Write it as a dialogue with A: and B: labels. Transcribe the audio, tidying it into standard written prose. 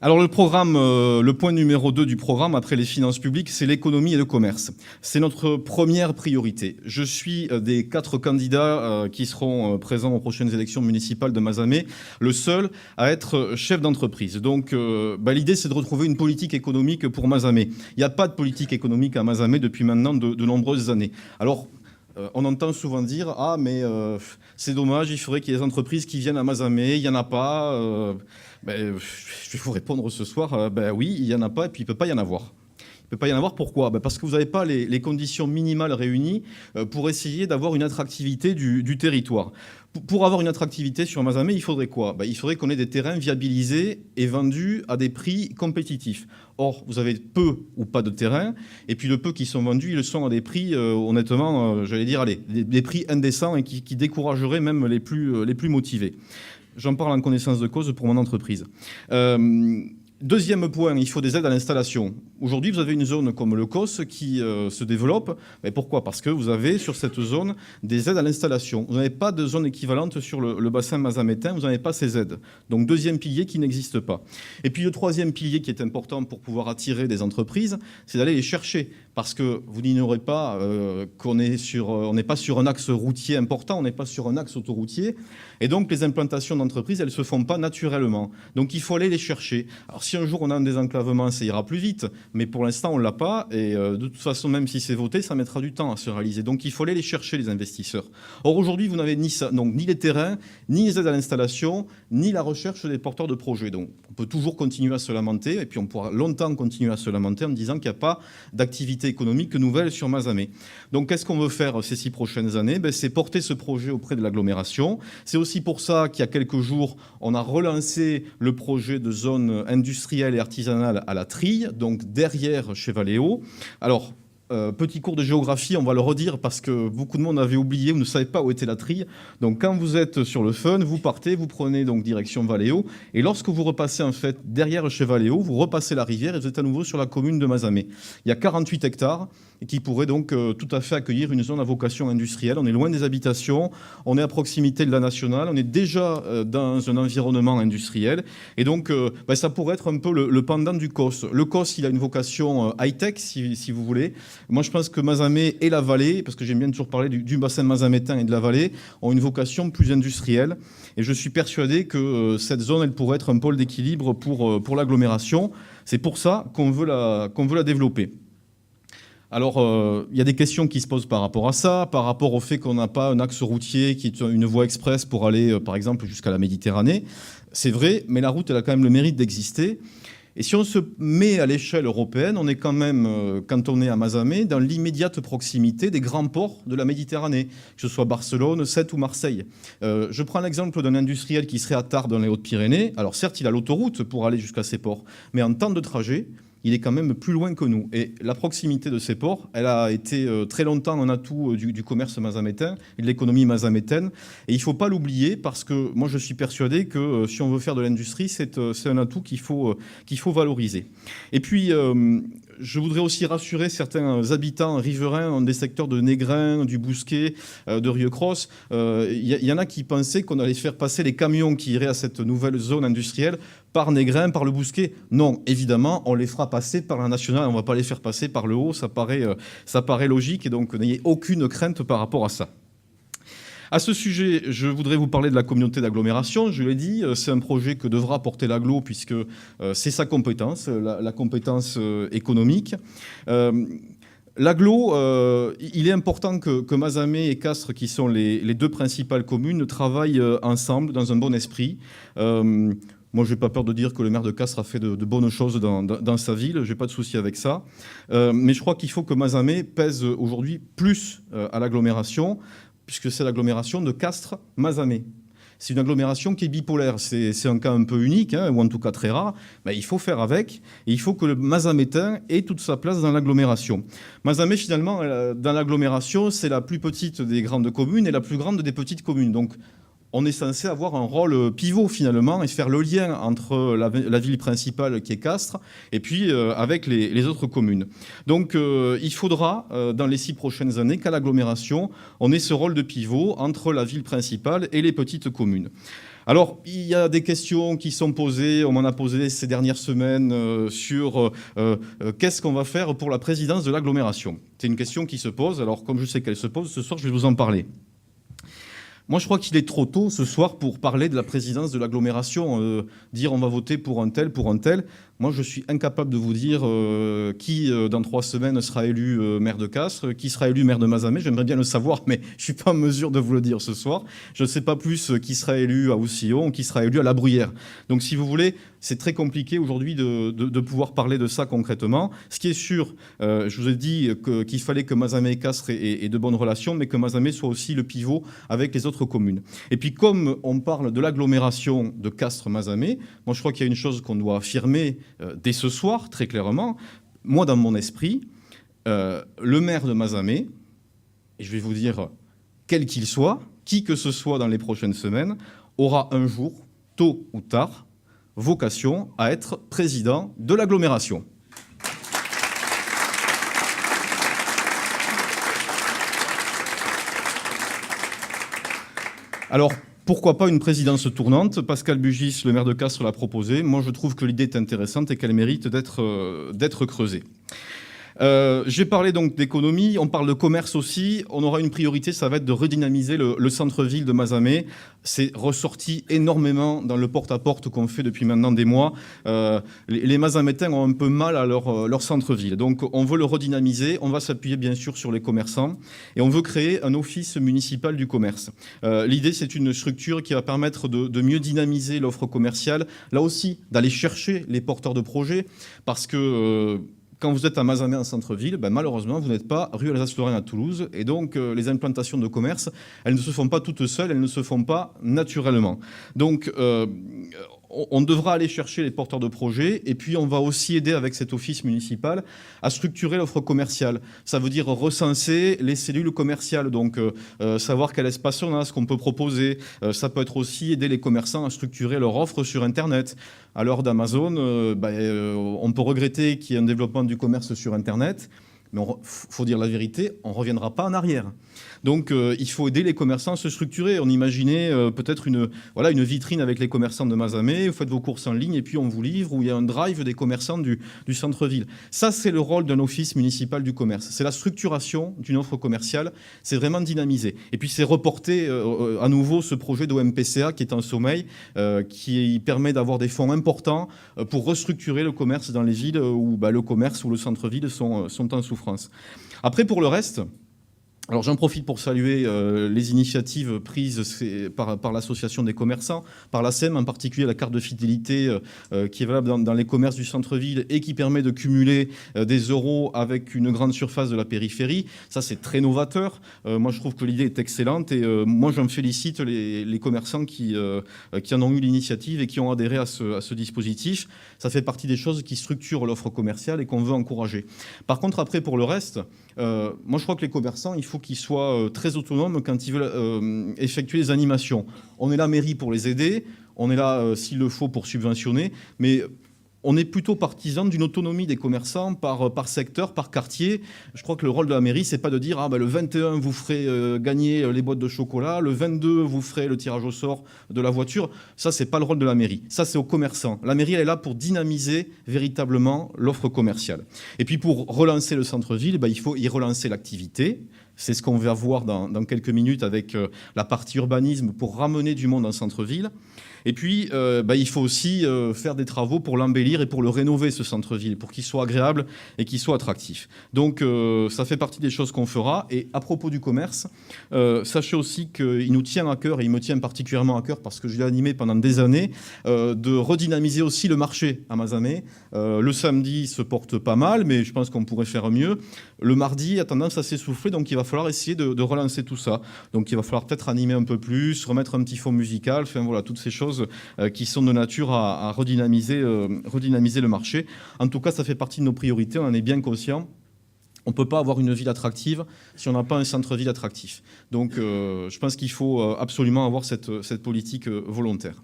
A: Alors le programme, le point numéro 2 du programme, après les finances publiques, c'est l'économie et le commerce. C'est notre première priorité. Je suis des 4 candidats qui seront présents aux prochaines élections municipales de Mazamet, le seul à être chef d'entreprise. Donc l'idée, c'est de retrouver une politique économique pour Mazamet. Il n'y a pas de politique économique à Mazamet depuis maintenant de nombreuses années. Alors, on entend souvent dire « Ah, mais c'est dommage, il faudrait qu'il y ait des entreprises qui viennent à Mazamet, il n'y en a pas. Je vais vous répondre ce soir, oui, il n'y en a pas et puis il ne peut pas y en avoir. Il ne peut pas y en avoir, pourquoi ? Parce que vous n'avez pas les conditions minimales réunies pour essayer d'avoir une attractivité du territoire. Pour avoir une attractivité sur Mazamet, il faudrait quoi ? Il faudrait qu'on ait des terrains viabilisés et vendus à des prix compétitifs. Or, vous avez peu ou pas de terrains, et puis le peu qui sont vendus, ils le sont à des prix, honnêtement, des prix indécents et qui décourageraient même les plus motivés. J'en parle en connaissance de cause pour mon entreprise. Deuxième point, il faut des aides à l'installation. Aujourd'hui, vous avez une zone comme le COS qui se développe. Mais pourquoi ? Parce que vous avez sur cette zone des aides à l'installation. Vous n'avez pas de zone équivalente sur le bassin mazamétain, vous n'avez pas ces aides. Donc deuxième pilier qui n'existe pas. Et puis le troisième pilier qui est important pour pouvoir attirer des entreprises, c'est d'aller les chercher. Parce que vous n'ignorez pas qu'on n'est pas sur un axe routier important, on n'est pas sur un axe autoroutier. Et donc les implantations d'entreprises, elles ne se font pas naturellement. Donc il faut aller les chercher. Alors si un jour on a un désenclavement, ça ira plus vite. Mais pour l'instant, on ne l'a pas. Et de toute façon, même si c'est voté, ça mettra du temps à se réaliser. Donc il faut aller les chercher, les investisseurs. Or aujourd'hui, vous n'avez ni ça, donc ni les terrains, ni les aides à l'installation, ni la recherche des porteurs de projets. Donc on peut toujours continuer à se lamenter. Et puis on pourra longtemps continuer à se lamenter en disant qu'il n'y a pas d'activité économique nouvelle sur Mazamet. Donc qu'est-ce qu'on veut faire ces 6 prochaines années ? C'est porter ce projet auprès de l'agglomération. C'est aussi pour ça qu'il y a quelques jours, on a relancé le projet de zone industrielle et artisanale à la Trille, donc derrière chez Valeo. Alors, petit cours de géographie, on va le redire parce que beaucoup de monde avait oublié ou ne savait pas où était la Trille. Donc quand vous êtes sur le Fun, vous partez, vous prenez donc direction Valeo. Et lorsque vous repassez en fait derrière chez Valeo, vous repassez la rivière et vous êtes à nouveau sur la commune de Mazamet. Il y a 48 hectares et qui pourraient donc tout à fait accueillir une zone à vocation industrielle. On est loin des habitations, on est à proximité de la nationale, on est déjà dans un environnement industriel. Et donc ça pourrait être un peu le pendant du COS. Le COS, il a une vocation high-tech, si vous voulez. Moi, je pense que Mazamet et la vallée, parce que j'aime bien toujours parler du bassin mazamétain et de la vallée, ont une vocation plus industrielle. Et je suis persuadé que cette zone, elle pourrait être un pôle d'équilibre pour l'agglomération. C'est pour ça qu'on veut la développer. Alors, il y a des questions qui se posent par rapport à ça, par rapport au fait qu'on n'a pas un axe routier qui est une voie express pour aller, par exemple, jusqu'à la Méditerranée. C'est vrai, mais la route, elle a quand même le mérite d'exister. Et si on se met à l'échelle européenne, on est quand même, quand on est à Mazamet, dans l'immédiate proximité des grands ports de la Méditerranée, que ce soit Barcelone, Sète ou Marseille. Je prends l'exemple d'un industriel qui serait à Tarbes dans les Hautes-Pyrénées. Alors certes, il a l'autoroute pour aller jusqu'à ces ports, mais en temps de trajet, il est quand même plus loin que nous. Et la proximité de ces ports, elle a été très longtemps un atout du commerce mazamétain et de l'économie mazamétaine. Et il ne faut pas l'oublier parce que moi, je suis persuadé que si on veut faire de l'industrie, c'est un atout qu'il faut valoriser. Et puis, je voudrais aussi rassurer certains habitants riverains des secteurs de Négrins, du Bousquet, de Rieucros. Il y en a qui pensaient qu'on allait faire passer les camions qui iraient à cette nouvelle zone industrielle par Négrins, par le Bousquet. Non, évidemment, on les fera passer par la nationale, on ne va pas les faire passer par le haut, ça paraît logique, et donc n'ayez aucune crainte par rapport à ça. À ce sujet, je voudrais vous parler de la communauté d'agglomération. Je l'ai dit, c'est un projet que devra porter l'agglo puisque c'est sa compétence, la compétence économique. L'agglo, il est important que Mazamet et Castres, qui sont les 2 principales communes, travaillent ensemble dans un bon esprit. Moi, je n'ai pas peur de dire que le maire de Castres a fait de bonnes choses dans sa ville. Je n'ai pas de souci avec ça. Mais je crois qu'il faut que Mazamet pèse aujourd'hui plus à l'agglomération, puisque c'est l'agglomération de Castres-Mazamet. C'est une agglomération qui est bipolaire. C'est un cas un peu unique, ou en tout cas très rare. Mais il faut faire avec, et il faut que le mazamétain ait toute sa place dans l'agglomération. Mazamet, finalement, dans l'agglomération, c'est la plus petite des grandes communes et la plus grande des petites communes. Donc, on est censé avoir un rôle pivot finalement et faire le lien entre la ville principale qui est Castres et puis avec les autres communes. Donc il faudra dans les 6 prochaines années qu'à l'agglomération, on ait ce rôle de pivot entre la ville principale et les petites communes. Alors, il y a des questions qui sont posées, on m'en a posé ces dernières semaines sur qu'est-ce qu'on va faire pour la présidence de l'agglomération. C'est une question qui se pose, alors comme je sais qu'elle se pose, ce soir je vais vous en parler. Moi, je crois qu'il est trop tôt ce soir pour parler de la présidence de l'agglomération, dire on va voter pour un tel, pour un tel. Moi, je suis incapable de vous dire qui, dans 3 semaines, sera élu maire de Castres, qui sera élu maire de Mazamet. J'aimerais bien le savoir, mais je ne suis pas en mesure de vous le dire ce soir. Je ne sais pas plus qui sera élu à Roussillon, qui sera élu à La Bruyère. Donc, si vous voulez, c'est très compliqué aujourd'hui de pouvoir parler de ça concrètement. Ce qui est sûr, je vous ai dit qu'il fallait que Mazamet et Castres aient de bonnes relations, mais que Mazamet soit aussi le pivot avec les autres communes. Et puis, comme on parle de l'agglomération de Castres-Mazamet, moi, je crois qu'il y a une chose qu'on doit affirmer dès ce soir, très clairement. Moi, dans mon esprit, le maire de Mazamet, et je vais vous dire, quel qu'il soit, qui que ce soit dans les prochaines semaines, aura un jour, tôt ou tard, vocation à être président de l'agglomération. Alors, pourquoi pas une présidence tournante? Pascal Bugis, le maire de Castres, l'a proposé. Moi, je trouve que l'idée est intéressante et qu'elle mérite d'être creusée. J'ai parlé donc d'économie, on parle de commerce aussi. On aura une priorité, ça va être de redynamiser le centre-ville de Mazamet. C'est ressorti énormément dans le porte-à-porte qu'on fait depuis maintenant des mois. Les Mazamétains ont un peu mal à leur centre-ville. Donc on veut le redynamiser, on va s'appuyer bien sûr sur les commerçants et on veut créer un office municipal du commerce. L'idée, c'est une structure qui va permettre de mieux dynamiser l'offre commerciale. Là aussi, d'aller chercher les porteurs de projets parce que... quand vous êtes à Mazamet en centre-ville, malheureusement, vous n'êtes pas rue Alsace-Lorraine à Toulouse. Et donc, les implantations de commerce, elles ne se font pas toutes seules, elles ne se font pas naturellement. Donc, on devra aller chercher les porteurs de projets. Et puis, on va aussi aider avec cet office municipal à structurer l'offre commerciale. Ça veut dire recenser les cellules commerciales. Donc, savoir quel espace on a, ce qu'on peut proposer. Ça peut être aussi aider les commerçants à structurer leur offre sur Internet. À l'heure d'Amazon, on peut regretter qu'il y ait un développement du commerce sur Internet, mais il faut dire la vérité, on ne reviendra pas en arrière. Donc il faut aider les commerçants à se structurer. On imaginait peut-être une vitrine avec les commerçants de Mazamet, vous faites vos courses en ligne et puis on vous livre, où il y a un drive des commerçants du centre-ville. Ça, c'est le rôle d'un office municipal du commerce. C'est la structuration d'une offre commerciale, c'est vraiment dynamiser. Et puis c'est reporter à nouveau ce projet d'OMPCA qui est en sommeil, qui permet d'avoir des fonds importants pour restructurer le commerce dans les villes où le commerce ou le centre-ville sont en souffrance. Après, pour le reste... Alors j'en profite pour saluer les initiatives prises par l'association des commerçants, par la SEM, en particulier la carte de fidélité qui est valable dans les commerces du centre-ville et qui permet de cumuler des euros avec une grande surface de la périphérie. Ça, c'est très novateur. Moi, je trouve que l'idée est excellente et moi, j'en félicite les commerçants qui en ont eu l'initiative et qui ont adhéré à ce dispositif. Ça fait partie des choses qui structurent l'offre commerciale et qu'on veut encourager. Par contre, après, pour le reste, moi, je crois que les commerçants, il faut qu'ils soient très autonomes quand ils veulent effectuer les animations. On est la mairie pour les aider, on est là, s'il le faut, pour subventionner, mais on est plutôt partisan d'une autonomie des commerçants par secteur, par quartier. Je crois que le rôle de la mairie, c'est pas de dire le 21, vous ferez gagner les boîtes de chocolat, le 22, vous ferez le tirage au sort de la voiture. Ça, c'est pas le rôle de la mairie. Ça, c'est aux commerçants. La mairie, elle est là pour dynamiser véritablement l'offre commerciale. Et puis, pour relancer le centre-ville, il faut y relancer l'activité. C'est ce qu'on va voir dans quelques minutes avec la partie urbanisme pour ramener du monde en centre-ville. Et puis, il faut aussi faire des travaux pour l'embellir et pour le rénover, ce centre-ville, pour qu'il soit agréable et qu'il soit attractif. Donc, ça fait partie des choses qu'on fera. Et à propos du commerce, sachez aussi qu'il nous tient à cœur, et il me tient particulièrement à cœur parce que je l'ai animé pendant des années, de redynamiser aussi le marché à Mazamet. Le samedi se porte pas mal, mais je pense qu'on pourrait faire mieux. Le mardi a tendance à s'essouffler, donc il va falloir essayer de relancer tout ça. Donc, il va falloir peut-être animer un peu plus, remettre un petit fond musical, enfin voilà, toutes ces choses qui sont de nature à redynamiser le marché. En tout cas, ça fait partie de nos priorités, on en est bien conscient. On ne peut pas avoir une ville attractive si on n'a pas un centre-ville attractif. Donc je pense qu'il faut absolument avoir cette politique volontaire.